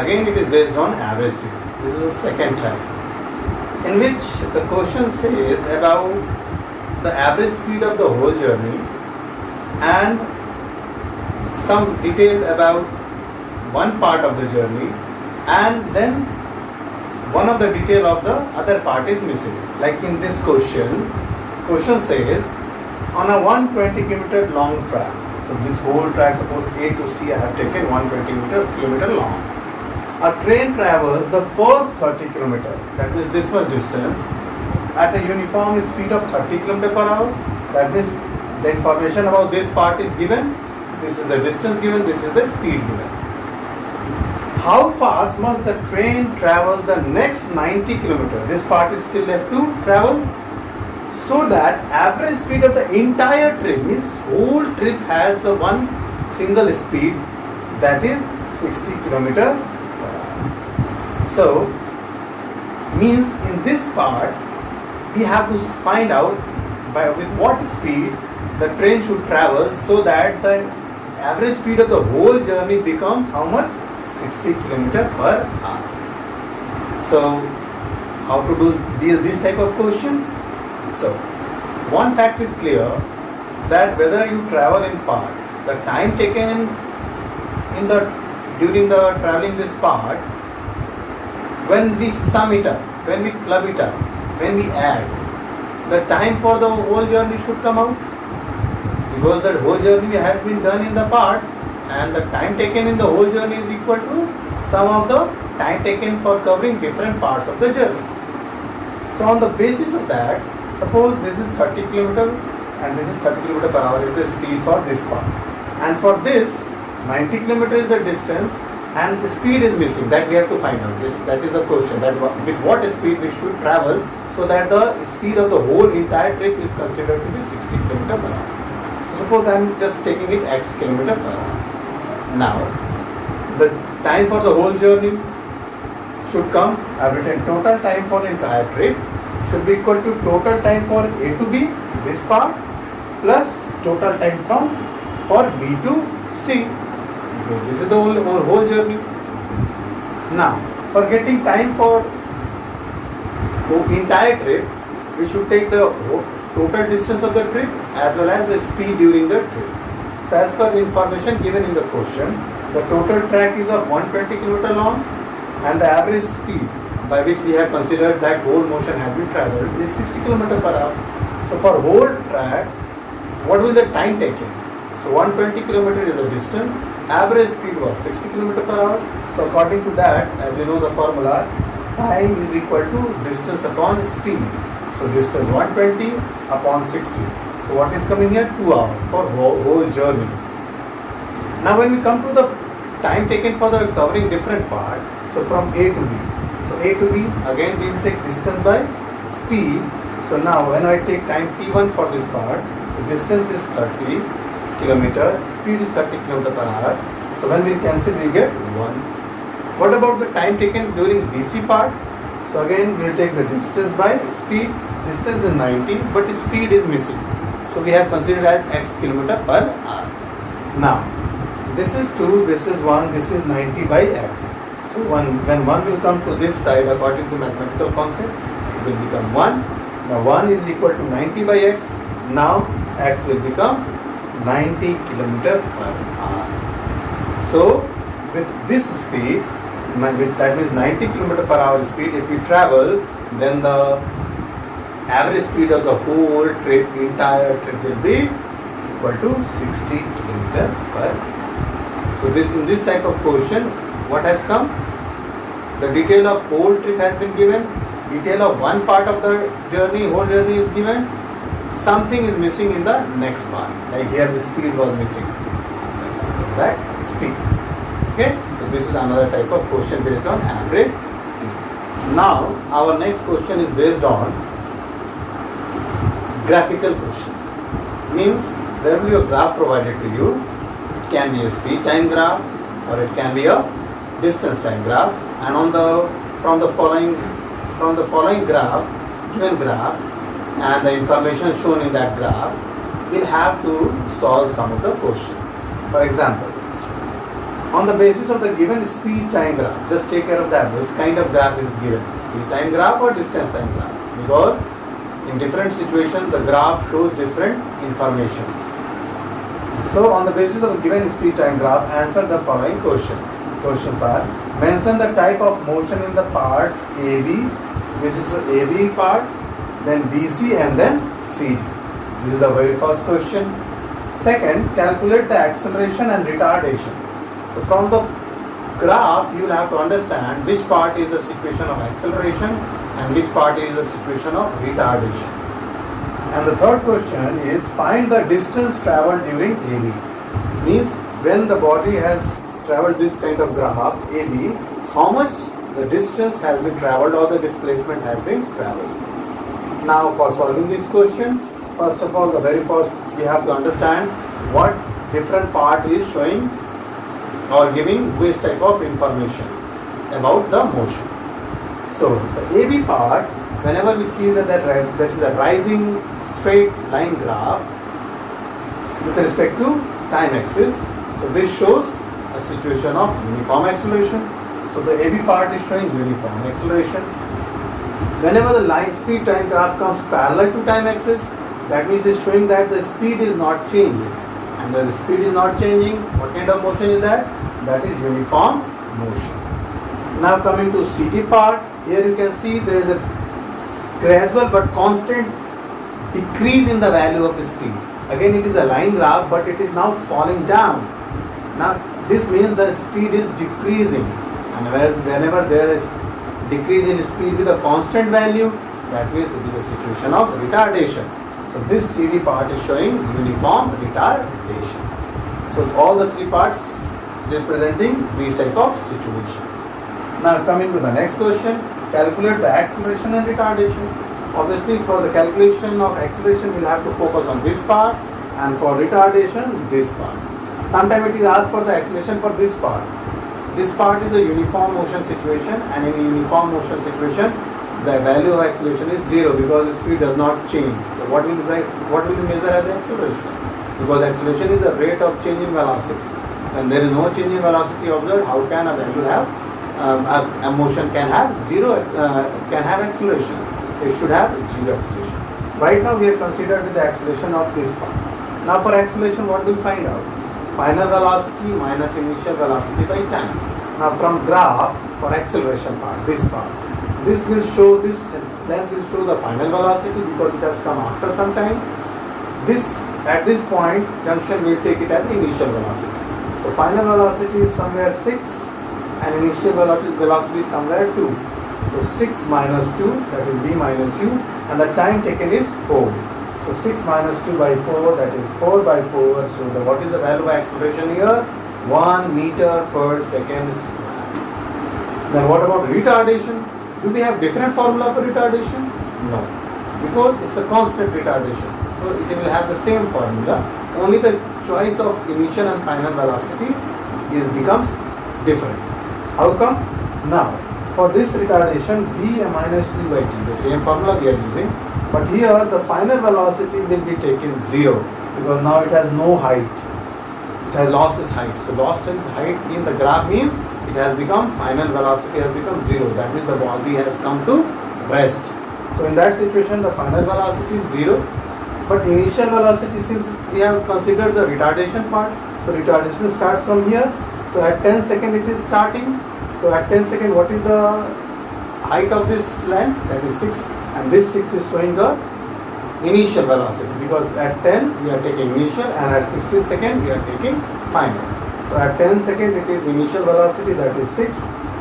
again it is based on average speed. This is the second type, in which the question says about the average speed of the whole journey and some detail about one part of the journey, and then one of the detail of the other part is missing. Like in this question says on a 120 kilometer long track. So this whole track, suppose A to C, I have taken 120 kilometer long. A train travels the first 30 kilometer, that means this much distance, at a uniform speed of 30 km per hour. That means the information about this part is given, this is the distance given, this is the speed given. How fast must the train travel the next 90 km? This part is still left to travel. So that average speed of the entire trip, means whole trip has the one single speed, that is 60 km per hour. So means in this part we have to find out with what speed the train should travel, so that the average speed of the whole journey becomes how much? 60 km per hour. So how to deal this type of question? So one fact is clear, that whether you travel in part, the time taken during the traveling this part, when we sum it up, when we club it up, when we add, the time for the whole journey should come out, because the whole journey has been done in the parts, and the time taken in the whole journey is equal to sum of the time taken for covering different parts of the journey. So on the basis of that, suppose this is 30 km and this is 30 km per hour is the speed for this part, and for this 90 km is the distance and the speed is missing, that we have to find out. That is the question, that with what speed we should travel, so that the speed of the whole entire trip is considered to be 60 km per hour. So suppose I am just taking it x km per hour. Now the time for the whole journey should come, I have written total time for the entire trip should be equal to total time for A to B, this part, plus total time for B to C, because this is the whole journey. Now for getting time for the entire trip, we should take the total distance of the trip as well as the speed during the trip. So as per information given in the question, the total track is of 120 km long and the average speed by which we have considered that whole motion has been travelled is 60 km per hour. So for whole track, what will the time taken? So 120 km is the distance, average speed was 60 km per hour. So according to that, as we know the formula, time is equal to distance upon speed. So distance 120 upon 60. So what is coming here? 2 hours for whole journey. Now when we come to the time taken for the covering different part, so from A to B. So A to B, again we will take distance by speed. So now when I take time t1 for this part, the distance is 30 km, speed is 30 km per hour. So when we cancel, we get 1. What about the time taken during BC part? So again we will take the distance by speed. Distance is 90, but speed is missing. So we have considered as x km per hour. Now this is 2, this is 1, this is 90 by x. So when 1 will come to this side according to mathematical concept, it will become 1. Now 1 is equal to 90 by x. Now x will become 90 km per hour. So with this speed, that means 90 km per hour speed, if we travel, then the average speed of the whole trip, entire trip, will be equal to 60 km per hour. So in this type of question, what has come? The detail of whole trip has been given, detail of one part of the journey, whole journey is given, something is missing in the next part, like here the speed was missing, that speed. Okay, so this is another type of question based on average speed. Now our next question is based on graphical questions. Means there will be a graph provided to you. It can be a speed time graph or it can be a distance time graph, and from the following given graph and the information shown in that graph, we'll have to solve some of the questions. For example, On the basis of the given speed time graph, just take care of that. Which kind of graph is given? Speed time graph or distance time graph? Because in different situations the graph shows different information. So on the basis of a given speed time graph, answer the following questions. Questions are: mention the type of motion in the parts AB. This is the AB part, then BC and then CD. This is the very first question. Second, calculate the acceleration and retardation. So from the graph you will have to understand which part is the situation of acceleration and which part is the situation of retardation. And the third question is: find the distance traveled during AB. Means when the body has traveled this kind of graph AB, how much the distance has been traveled or the displacement has been traveled. Now for solving this question, first of all, the very first we have to understand what different part is showing or giving which type of information about the motion. So the AB part, whenever we see that is a rising straight line graph with respect to time axis, so this shows a situation of uniform acceleration. So the AB part is showing uniform acceleration. Whenever the line speed time graph comes parallel to time axis, that means it's showing that the speed is not changing. And when the speed is not changing, what kind of motion is that? That is uniform motion. Now coming to CD part, here you can see there is a gradual but constant decrease in the value of the speed. Again, it is a line graph, but it is now falling down. Now this means the speed is decreasing, and whenever there is decrease in speed with a constant value, that means it is a situation of retardation. So this CD part is showing uniform retardation. So all the three parts representing these type of situations. Now coming to the next question, calculate the acceleration and retardation. Obviously for the calculation of acceleration we'll have to focus on this part, and for retardation this part. Sometimes it is asked for the acceleration for this part. This part is a uniform motion situation, and in a uniform motion situation the value of acceleration is 0 because the speed does not change. So what will we measure as acceleration? Because acceleration is the rate of change in velocity. When there is no change in velocity observed, how can a value have a motion can have acceleration? It should have zero acceleration. Right now we are considered with the acceleration of this part. Now for acceleration, what do we find out? Final velocity minus initial velocity by time. Now from graph for acceleration part, this part, this will show this length will show the final velocity because it has come after some time. This at this point junction will take it as initial velocity. So final velocity is somewhere 6 and initial velocity is somewhere 2. So 6 minus 2, that is v minus u, and the time taken is 4. So 6 minus 2 by 4, that is 4 by 4. So what is the value of acceleration here? 1 meter per second square. Then what about retardation? Do we have different formula for retardation? No, because it's a constant retardation. So it will have the same formula. Only the choice of initial and final velocity becomes different. How come? Now, for this retardation, v minus 2 by t, the same formula we are using. But here the final velocity will be taken 0 because now it has no height. It has lost its height. So lost its height in the graph means it has become, final velocity has become 0. That means the body has come to rest. So in that situation the final velocity is 0. But initial velocity, since we have considered the retardation part, so retardation starts from here. So at 10 seconds it is starting. So at 10 seconds what is the height of this length? That is 6, and this 6 is showing the initial velocity because at 10 we are taking initial and at 16 seconds we are taking final. So at 10 seconds it is initial velocity, that is 6.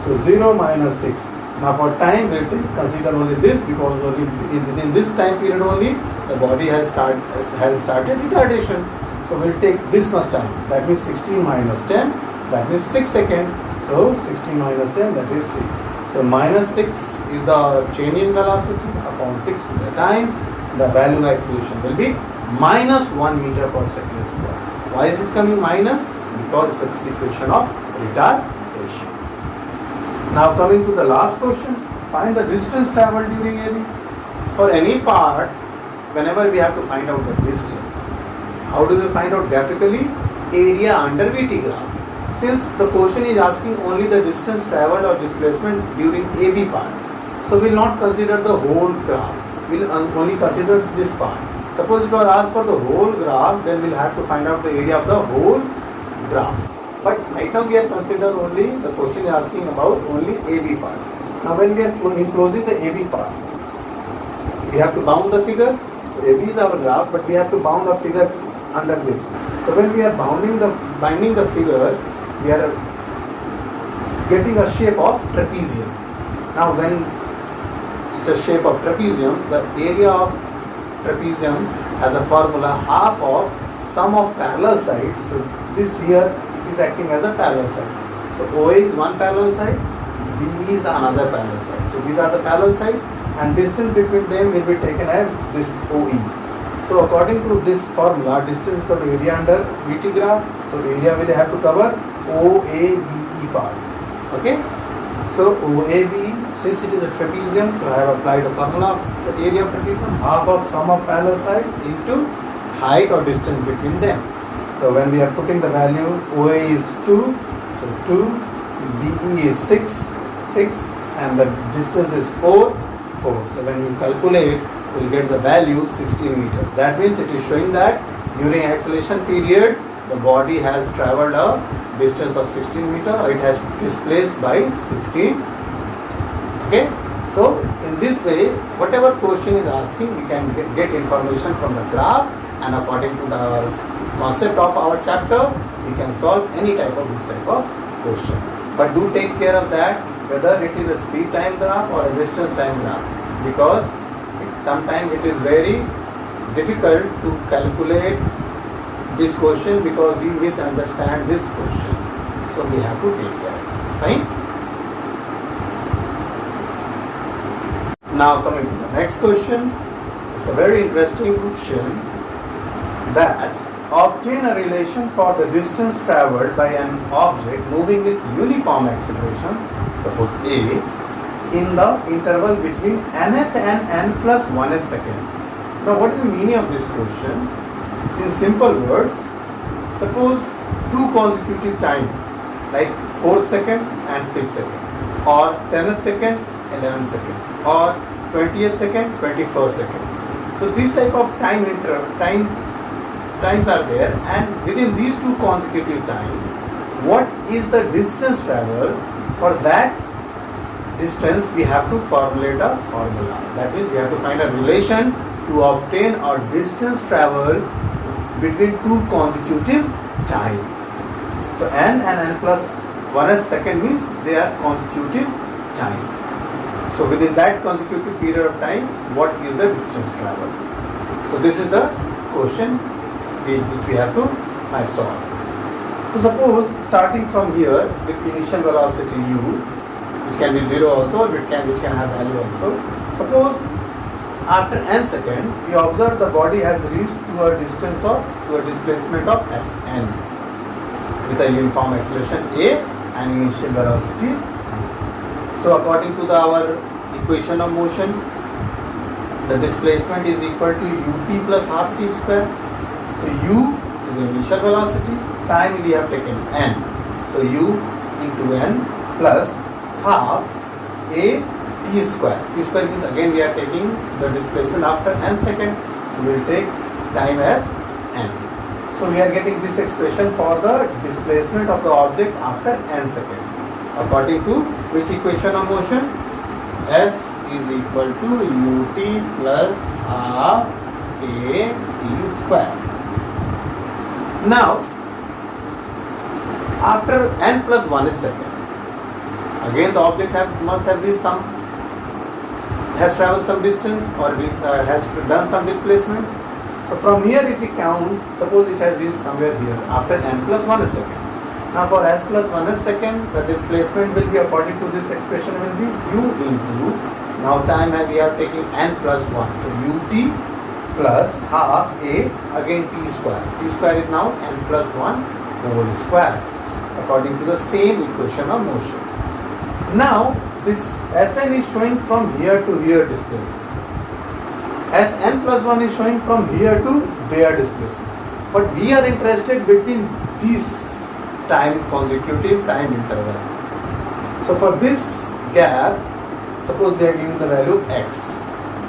So 0 minus 6. Now for time we will consider only this because only within this time period only the body has started retardation. So we will take this much time, that means 16 minus 10, that means 6 seconds. So 16 minus 10, that is 6. So minus 6 is the change in velocity, upon 6 is the time. The value of acceleration will be minus 1 meter per second square. Why is it coming minus? Because it's a situation of retardation. Now coming to the last question, find the distance traveled during AB. For any part, whenever we have to find out the distance, how do we find out graphically? Area under VT graph. since the question is asking only the distance traveled or displacement during AB part, so we will not consider the whole graph. We will only consider this part. Suppose it was asked for the whole graph, then we will have to find out the area of the whole graph. But right now we are considering only, the question is asking about only AB part. Now when we are enclosing the AB part, we have to bound the figure. So AB is our graph, but we have to bound a figure under this. So when we are binding the figure, we are getting a shape of trapezium. Now when it's a shape of trapezium, the area of trapezium has a formula half of sum of parallel sides. So this here it is acting as a parallel side. So OA is one parallel side, B is another parallel side. So these are the parallel sides, and distance between them will be taken as this OE. So according to this formula, distance is equal to area under VT graph. So area will have to cover OABE part. Okay. So OAB, since it is a trapezium, so I have applied a formula of the area of trapezium, half of sum of parallel sides into height or distance between them. So when we are putting the value, OA is 2, so 2, BE is 6, and the distance is 4. So when you calculate, you will get the value 16 meters. That means it is showing that during acceleration period, the body has traveled a distance of 16 meters, or it has displaced by 16. Okay. So in this way, whatever question is asking, we can get information from the graph, and according to the concept of our chapter, we can solve any type of this type of question. But do take care of that, whether it is a speed time graph or a distance time graph, because sometimes it is very difficult to calculate this question because we misunderstand this question. So we have to take care of it. Fine. Now coming to the next question. It's a very interesting question, that obtain a relation for the distance traveled by an object moving with uniform acceleration, suppose A, in the interval between nth and n plus 1th second. Now what is the meaning of this question? In simple words, suppose two consecutive time, like 4th second and 5th second, or 10th second, 11th second, or 20th second, 21st second. So this type of times are there, and within these two consecutive times, what is the distance travel? For that distance we have to formulate a formula. That means we have to find a relation to obtain our distance travel between two consecutive time. So n and n plus 1th second means they are consecutive time. So within that consecutive period of time, what is the distance travel? So this is the question which we have to solve. So suppose starting from here with initial velocity u, which can be 0 also, or which can have value also. Suppose after n second, we observe the body has reached to a displacement of Sn with a uniform acceleration A and initial velocity u. So according to our equation of motion, the displacement is equal to ut plus half t square. So u is the initial velocity, time we have taken n. So u into n plus half a t square. T square means again we are taking the displacement after n second. So we will take time as n. So we are getting this expression for the displacement of the object after n second. According to which equation of motion? S is equal to ut plus half a t square. Now after n plus 1th second, again the object must have reached has traveled some distance, or has done some displacement. So from here if we count, suppose it has reached somewhere here after n plus 1th second. Now for s plus 1th second, the displacement will be, according to this expression, will be u into, now time we are taking n plus 1. So ut plus half a, again t square. T square is now n plus 1 whole square, according to the same equation of motion. Now this Sn is showing from here to here displacement. Sn plus 1 is showing from here to there displacement. But we are interested between these consecutive time interval. So for this gap, suppose we are giving the value of x.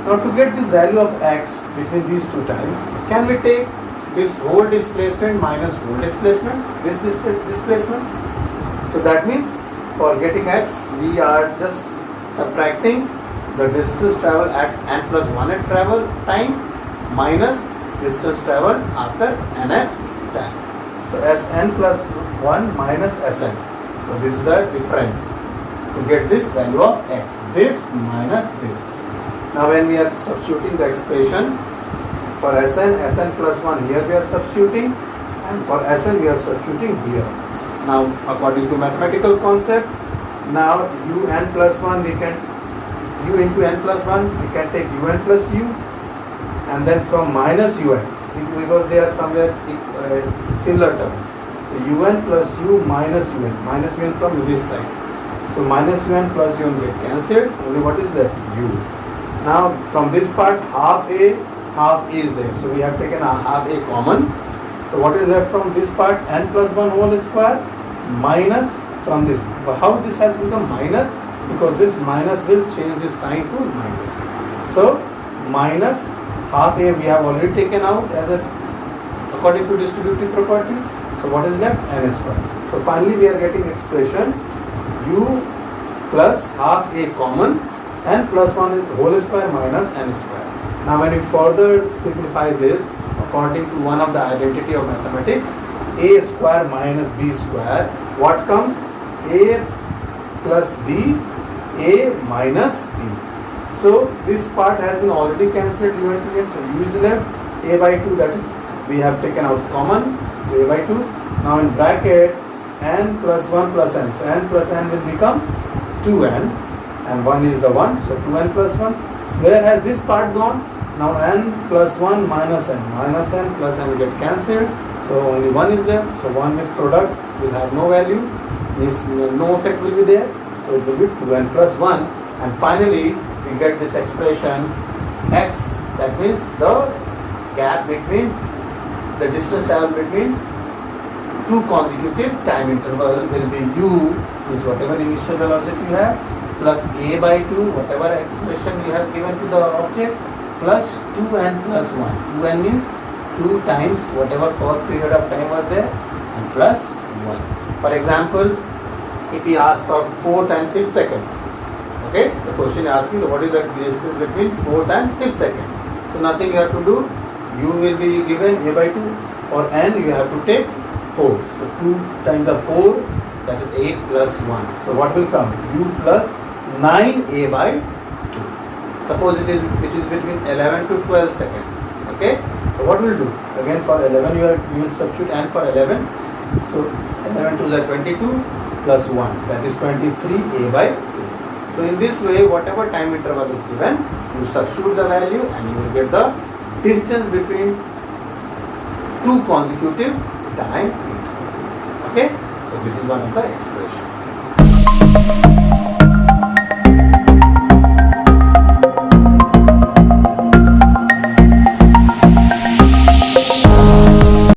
Now to get this value of x between these two times, can we take this whole displacement minus whole displacement, this displacement? So that means for getting x, we are just subtracting the distance travel at n plus 1th travel time minus distance traveled after nth time. So Sn plus 1 minus Sn. So this is the difference to get this value of x. This minus this. Now when we are substituting the expression for Sn plus 1 here we are substituting, and for Sn we are substituting here. Now according to mathematical concept, now un plus 1 we can, u into n plus 1 we can take un plus u, and then from minus un, because they are somewhere similar terms. So un plus u minus un from this side. So minus un plus un get cancelled, only what is left? U. Now from this part half a is there, so we have taken a half a common. So what is left from this part? N plus 1 whole square minus from this. But how this has become minus? Because this minus will change the sign to minus. So minus half a we have already taken out as a according to distributive property. So what is left? N square. So finally we are getting expression u plus half a common, n plus 1 is whole square minus n square. Now when we further simplify this according to one of the identity of mathematics, a square minus b square, what comes? A plus b, a minus b. So this part has been already cancelled, u and u, so u is left, a by 2, that is we have taken out common, so a by 2. Now in bracket n plus 1 plus n, so n plus n will become 2n, and 1 is the 1, so 2n plus 1. Where has this part gone? Now n plus 1 minus n plus n will get cancelled, so only 1 is left, so 1 with product will have no value, means no effect will be there, so it will be 2n plus 1, and finally we get this expression x, that means the gap between the distance traveled between two consecutive time interval will be u, means whatever initial velocity you have, plus a by 2, whatever expression you have given to the object, plus 2n plus 1. 2n means 2 times whatever first period of time was there, and plus 1. For example, if we ask for 4th and 5th second, okay, the question is asking what is the distance between 4th and 5th second. So nothing you have to do, u will be given a by 2, for n you have to take 4. So 2 times the 4, that is 8 plus 1. So what will come? U plus 9a by 2. Suppose it is between 11 to 12 second. Okay. So what will do? Again for 11 you will substitute n for 11. So 11 to the 22 plus 1, that is 23a by 2. So in this way, whatever time interval is given, you substitute the value and you will get the distance between two consecutive time intervals. Okay. So this is one of the expression.